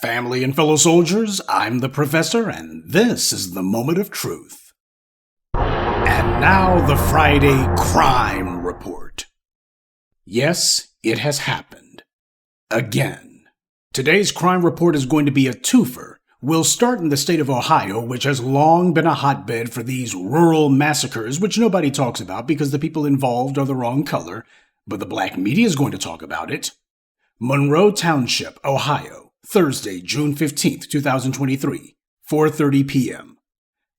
Family and fellow soldiers, I'm the Professor, and this is the Moment of Truth. And now the Friday Crime Report. Yes, it has happened. Again. Today's crime report is going to be a twofer. We'll start in the state of Ohio, which has long been a hotbed for these rural massacres, which nobody talks about because the people involved are the wrong color, but the black media is going to talk about it. Monroe Township, Ohio. Thursday, June 15th, 2023, 4:30 p.m.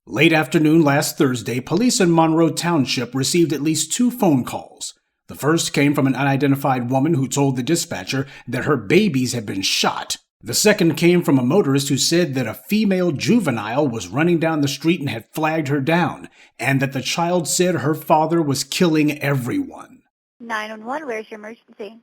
Late afternoon last Thursday, police in Monroe Township received at least 2 phone calls. The first came from an unidentified woman who told the dispatcher that her babies had been shot. The second came from a motorist who said that a female juvenile was running down the street and had flagged her down, and that the child said her father was killing everyone. 911, where's your emergency?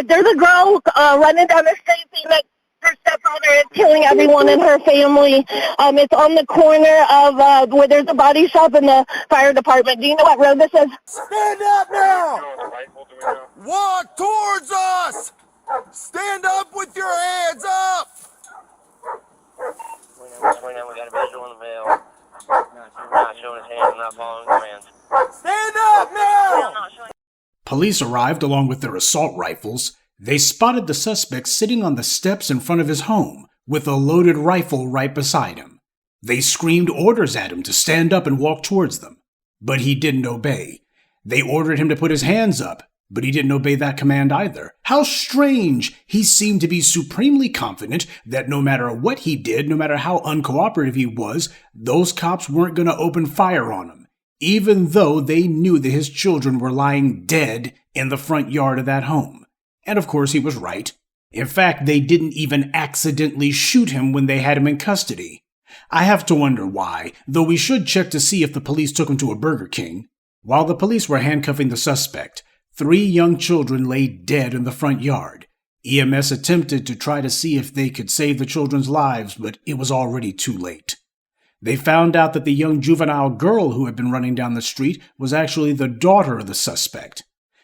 There's a girl running down the street saying that her stepfather is killing everyone in her family. It's on the corner of where there's a body shop and the fire department. Do you know what road this is? Stand up now! Walk towards us! Stand up with your hands up! We got a visual in the mail. Not showing his hands, not following commands. Stand up now! Police arrived along with their assault rifles. They spotted the suspect sitting on the steps in front of his home with a loaded rifle right beside him. They screamed orders at him to stand up and walk towards them, but he didn't obey. They ordered him to put his hands up, but he didn't obey that command either. How strange! He seemed to be supremely confident that no matter what he did, no matter how uncooperative he was, those cops weren't going to open fire on him, even though they knew that his children were lying dead in the front yard of that home. And of course he was right. In fact, they didn't even accidentally shoot him when they had him in custody. I have to wonder why, though we should check to see if the police took him to a Burger King. While the police were handcuffing the suspect, 3 young children lay dead in the front yard. EMS attempted to try to see if they could save the children's lives, but it was already too late. They found out that the young juvenile girl who had been running down the street was actually the daughter of the suspect.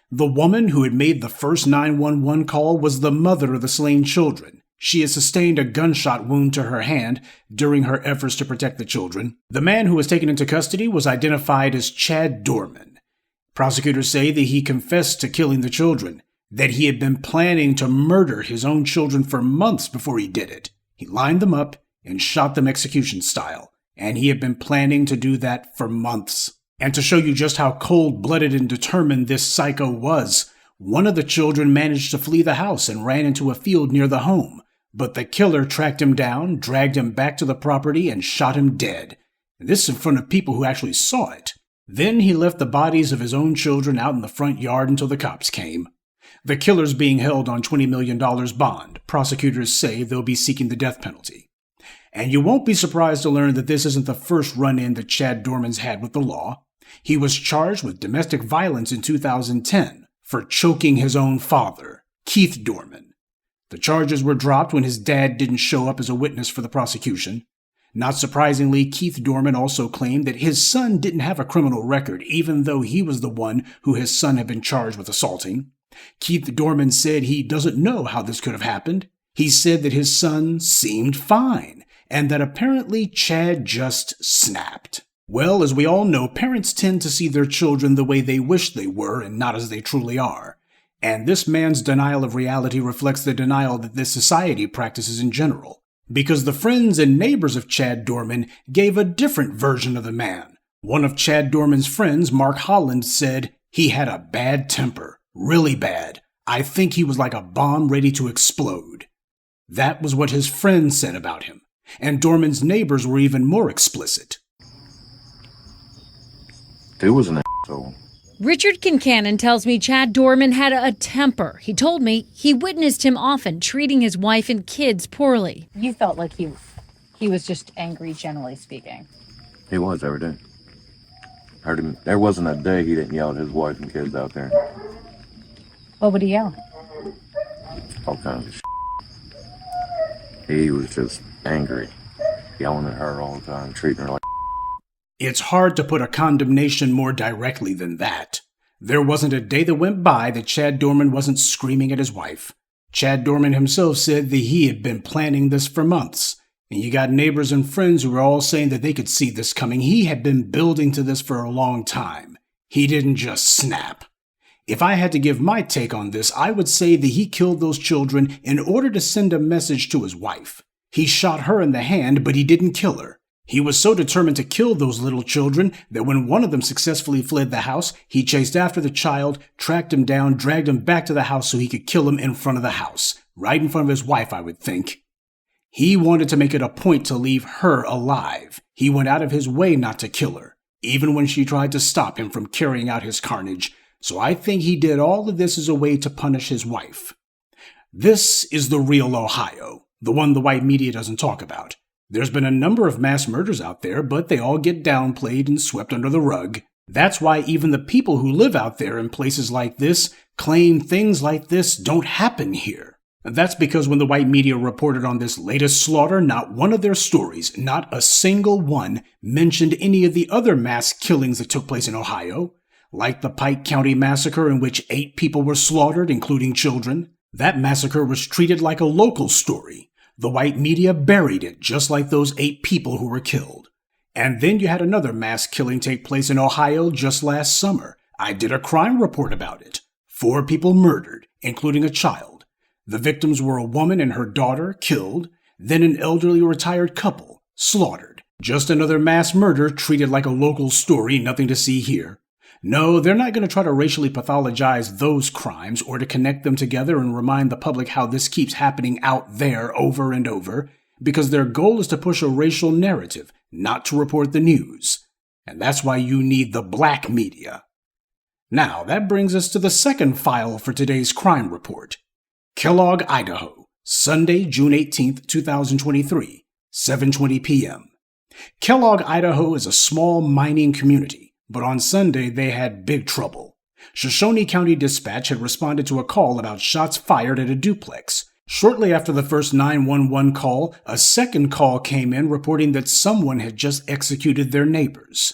The woman who had made the first 911 call was the mother of the slain children. She had sustained a gunshot wound to her hand during her efforts to protect the children. The man who was taken into custody was identified as Chad Dorman. Prosecutors say that he confessed to killing the children, that he had been planning to murder his own children for months before he did it. He lined them up and shot them execution style, and he had been planning to do that for months. And to show you just how cold-blooded and determined this psycho was, one of the children managed to flee the house and ran into a field near the home. But the killer tracked him down, dragged him back to the property, and shot him dead. And this in front of people who actually saw it. Then he left the bodies of his own children out in the front yard until the cops came. The killer's being held on $20 million bond. Prosecutors say they'll be seeking the death penalty. And you won't be surprised to learn that this isn't the first run-in that Chad Dorman's had with the law. He was charged with domestic violence in 2010 for choking his own father, Keith Dorman. The charges were dropped when his dad didn't show up as a witness for the prosecution. Not surprisingly, Keith Dorman also claimed that his son didn't have a criminal record, even though he was the one who his son had been charged with assaulting. Keith Dorman said he doesn't know how this could have happened. He said that his son seemed fine, and that apparently Chad just snapped. Well, as we all know, parents tend to see their children the way they wish they were and not as they truly are. And this man's denial of reality reflects the denial that this society practices in general. Because the friends and neighbors of Chad Dorman gave a different version of the man. One of Chad Dorman's friends, Mark Holland, said he had a bad temper. Really bad. I think he was like a bomb ready to explode. That was what his friends said about him. And Dorman's neighbors were even more explicit. Dude was an asshole. Richard Kincannon tells me Chad Dorman had a temper. He told me he witnessed him often treating his wife and kids poorly. You felt like he was just angry, generally speaking. He was every day. Heard him. There wasn't a day he didn't yell at his wife and kids out there. What would he yell? All kinds of shit. He was just angry, yelling at her all the time, treating her like. It's hard to put a condemnation more directly than that. There wasn't a day that went by that Chad Dorman wasn't screaming at his wife. Chad Dorman himself said that he had been planning this for months. And you got neighbors and friends who were all saying that they could see this coming. He had been building to this for a long time. He didn't just snap. If I had to give my take on this, I would say that he killed those children in order to send a message to his wife. He shot her in the hand, but he didn't kill her. He was so determined to kill those little children that when one of them successfully fled the house, he chased after the child, tracked him down, dragged him back to the house so he could kill him in front of the house. Right in front of his wife, I would think. He wanted to make it a point to leave her alive. He went out of his way not to kill her, even when she tried to stop him from carrying out his carnage. So I think he did all of this as a way to punish his wife. This is the real Ohio, the one the white media doesn't talk about. There's been a number of mass murders out there, but they all get downplayed and swept under the rug. That's why even the people who live out there in places like this claim things like this don't happen here. That's because when the white media reported on this latest slaughter, not one of their stories, not a single one, mentioned any of the other mass killings that took place in Ohio, like the Pike County massacre in which 8 people were slaughtered, including children. That massacre was treated like a local story. The white media buried it, just like those 8 people who were killed. And then you had another mass killing take place in Ohio just last summer. I did a crime report about it. 4 people murdered, including a child. The victims were a woman and her daughter, killed, then an elderly retired couple, slaughtered. Just another mass murder treated like a local story, nothing to see here. No, they're not going to try to racially pathologize those crimes or to connect them together and remind the public how this keeps happening out there over and over, because their goal is to push a racial narrative, not to report the news. And that's why you need the black media. Now, that brings us to the second file for today's crime report. Kellogg, Idaho, Sunday, June 18th, 2023, 7:20 p.m. Kellogg, Idaho is a small mining community. But on Sunday, they had big trouble. Shoshone County Dispatch had responded to a call about shots fired at a duplex. Shortly after the first 911 call, a second call came in reporting that someone had just executed their neighbors.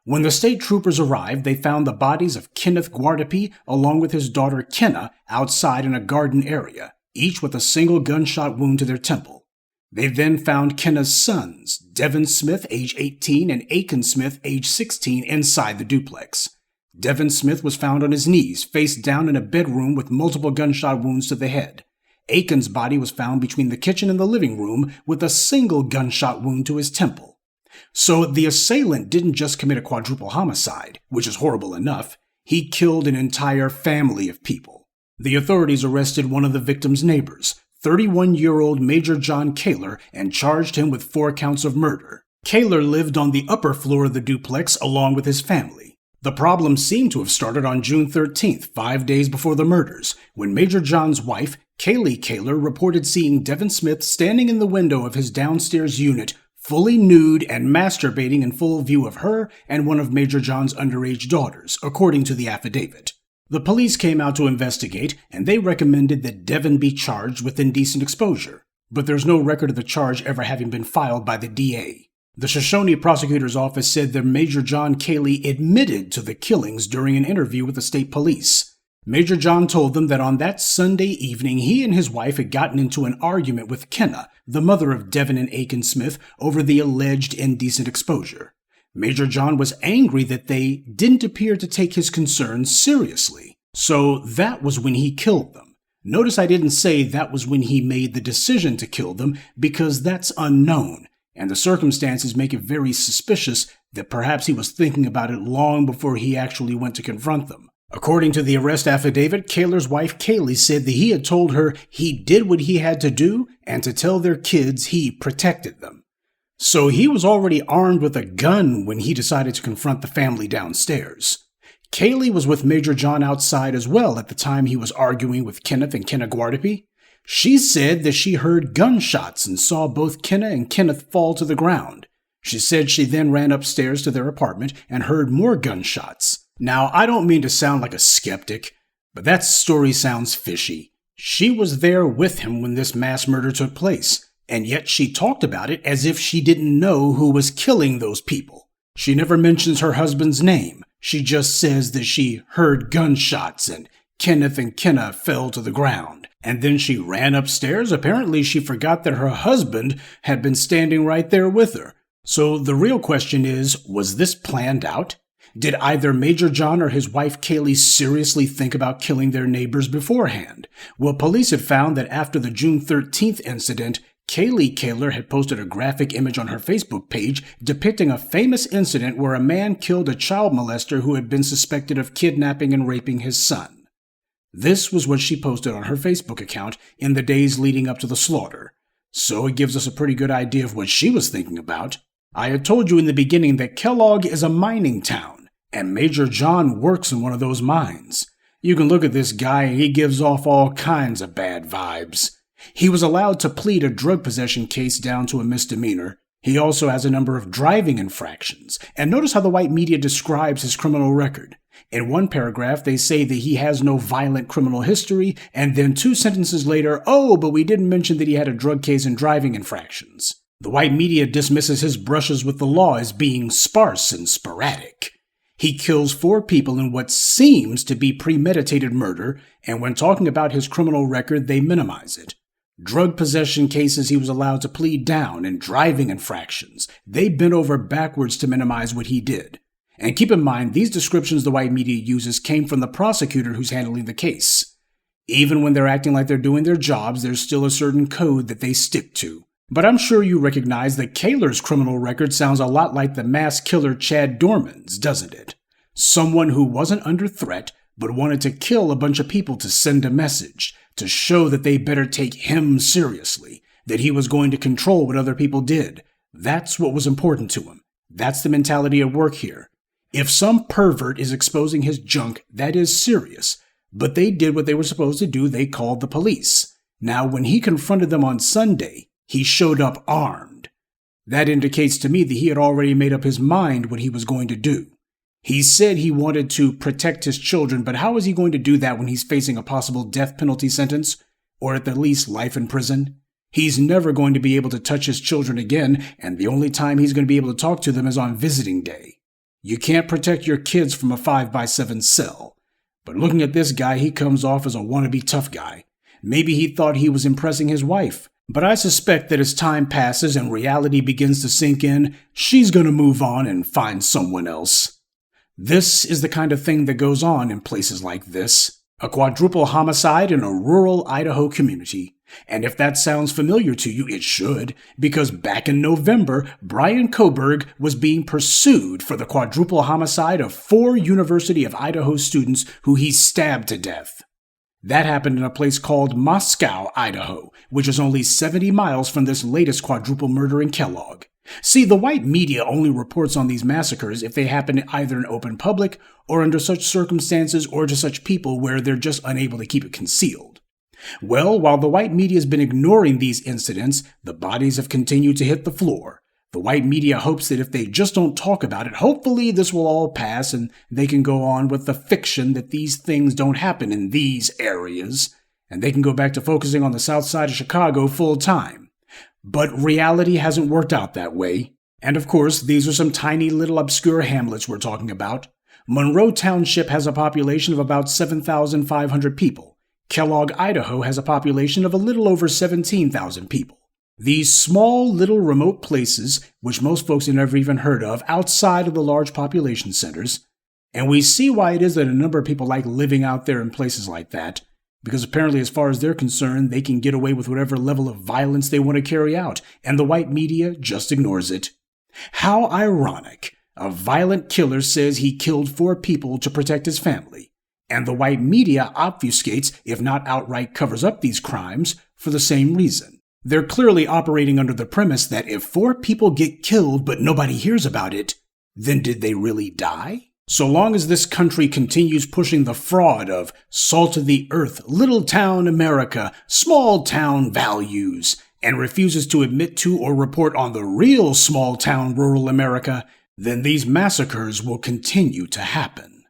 When the state troopers arrived, they found the bodies of Kenneth Guardapi along with his daughter Kenna outside in a garden area, each with a single gunshot wound to their temple. They then found Kenna's sons, Devin Smith, age 18, and Aiken Smith, age 16, inside the duplex. Devin Smith was found on his knees, face down in a bedroom with multiple gunshot wounds to the head. Aiken's body was found between the kitchen and the living room with a single gunshot wound to his temple. So the assailant didn't just commit a quadruple homicide, which is horrible enough. He killed an entire family of people. The authorities arrested one of the victim's neighbors, 31-year-old Major John Kaler, and charged him with 4 counts of murder. Kaler lived on the upper floor of the duplex along with his family. The problem seemed to have started on June 13th, 5 days before the murders, when Major John's wife, Kaylee Kaler, reported seeing Devin Smith standing in the window of his downstairs unit, fully nude and masturbating in full view of her and one of Major John's underage daughters, according to the affidavit. The police came out to investigate, and they recommended that Devin be charged with indecent exposure, but there's no record of the charge ever having been filed by the DA. The Shoshone prosecutor's office said that Major John Cayley admitted to the killings during an interview with the state police. Major John told them that on that Sunday evening, he and his wife had gotten into an argument with Kenna, the mother of Devin and Aiken Smith, over the alleged indecent exposure. Major John was angry that they didn't appear to take his concerns seriously. So that was when he killed them. Notice I didn't say that was when he made the decision to kill them, because that's unknown, and the circumstances make it very suspicious that perhaps he was thinking about it long before he actually went to confront them. According to the arrest affidavit, Kaler's wife Kaylee said that he had told her he did what he had to do and to tell their kids he protected them. So he was already armed with a gun when he decided to confront the family downstairs. Kaylee was with Major John outside as well at the time he was arguing with Kenneth and Kenna Guardapi. She said that she heard gunshots and saw both Kenna and Kenneth fall to the ground. She said she then ran upstairs to their apartment and heard more gunshots. Now, I don't mean to sound like a skeptic, but that story sounds fishy. She was there with him when this mass murder took place, and yet she talked about it as if she didn't know who was killing those people. She never mentions her husband's name. She just says that she heard gunshots and Kenneth and Kenna fell to the ground, and then she ran upstairs. Apparently she forgot that her husband had been standing right there with her. So the real question is, was this planned out? Did either Major John or his wife Kaylee seriously think about killing their neighbors beforehand? Well, police had found that after the June 13th incident, Kaylee Kaler had posted a graphic image on her Facebook page depicting a famous incident where a man killed a child molester who had been suspected of kidnapping and raping his son. This was what she posted on her Facebook account in the days leading up to the slaughter. So it gives us a pretty good idea of what she was thinking about. I had told you in the beginning that Kellogg is a mining town, and Major John works in one of those mines. You can look at this guy and he gives off all kinds of bad vibes. He was allowed to plead a drug possession case down to a misdemeanor. He also has a number of driving infractions. And notice how the white media describes his criminal record. In one paragraph, they say that he has no violent criminal history, and then 2 sentences later, oh, but we didn't mention that he had a drug case and driving infractions. The white media dismisses his brushes with the law as being sparse and sporadic. He kills 4 people in what seems to be premeditated murder, and when talking about his criminal record, they minimize it. Drug possession cases he was allowed to plead down, and driving infractions, they bent over backwards to minimize what he did. And keep in mind, these descriptions the white media uses came from the prosecutor who's handling the case. Even when they're acting like they're doing their jobs, there's still a certain code that they stick to. But I'm sure you recognize that Kaler's criminal record sounds a lot like the mass killer Chad Dorman's, doesn't it? Someone who wasn't under threat, but wanted to kill a bunch of people to send a message, to show that they better take him seriously, that he was going to control what other people did. That's what was important to him. That's the mentality at work here. If some pervert is exposing his junk, that is serious. But they did what they were supposed to do. They called the police. Now, when he confronted them on Sunday, he showed up armed. That indicates to me that he had already made up his mind what he was going to do. He said he wanted to protect his children, but how is he going to do that when he's facing a possible death penalty sentence, or at the least life in prison? He's never going to be able to touch his children again, and the only time he's going to be able to talk to them is on visiting day. You can't protect your kids from a 5x7 cell. But looking at this guy, he comes off as a wannabe tough guy. Maybe he thought he was impressing his wife. But I suspect that as time passes and reality begins to sink in, she's going to move on and find someone else. This is the kind of thing that goes on in places like this. A quadruple homicide in a rural Idaho community. And if that sounds familiar to you, it should, because back in November, Brian Koberg was being pursued for the quadruple homicide of 4 University of Idaho students who he stabbed to death. That happened in a place called Moscow, Idaho, which is only 70 miles from this latest quadruple murder in Kellogg. See, the white media only reports on these massacres if they happen either in open public or under such circumstances or to such people where they're just unable to keep it concealed. Well, while the white media has been ignoring these incidents, the bodies have continued to hit the floor. The white media hopes that if they just don't talk about it, hopefully this will all pass and they can go on with the fiction that these things don't happen in these areas, and they can go back to focusing on the south side of Chicago full time. But reality hasn't worked out that way. And of course, these are some tiny little obscure hamlets we're talking about. Monroe Township has a population of about 7,500 people. Kellogg, Idaho has a population of a little over 17,000 people. These small little remote places, which most folks have never even heard of, outside of the large population centers. And we see why it is that a number of people like living out there in places like that, because apparently as far as they're concerned, they can get away with whatever level of violence they want to carry out, and the white media just ignores it. How ironic. A violent killer says he killed 4 people to protect his family, and the white media obfuscates, if not outright covers up these crimes, for the same reason. They're clearly operating under the premise that if 4 people get killed but nobody hears about it, then did they really die? So long as this country continues pushing the fraud of salt of the earth, little town America, small town values, and refuses to admit to or report on the real small town rural America, then these massacres will continue to happen.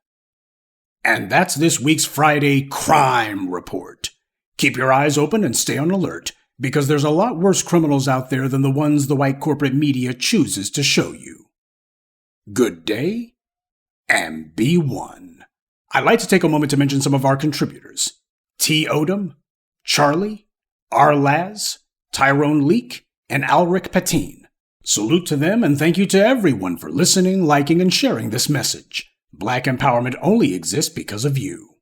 And that's this week's Friday Crime Report. Keep your eyes open and stay on alert, because there's a lot worse criminals out there than the ones the white corporate media chooses to show you. Good day, and be one. I'd like to take a moment to mention some of our contributors. T. Odom, Charlie, R. Laz, Tyrone Leak, and Alric Patine. Salute to them and thank you to everyone for listening, liking, and sharing this message. Black empowerment only exists because of you.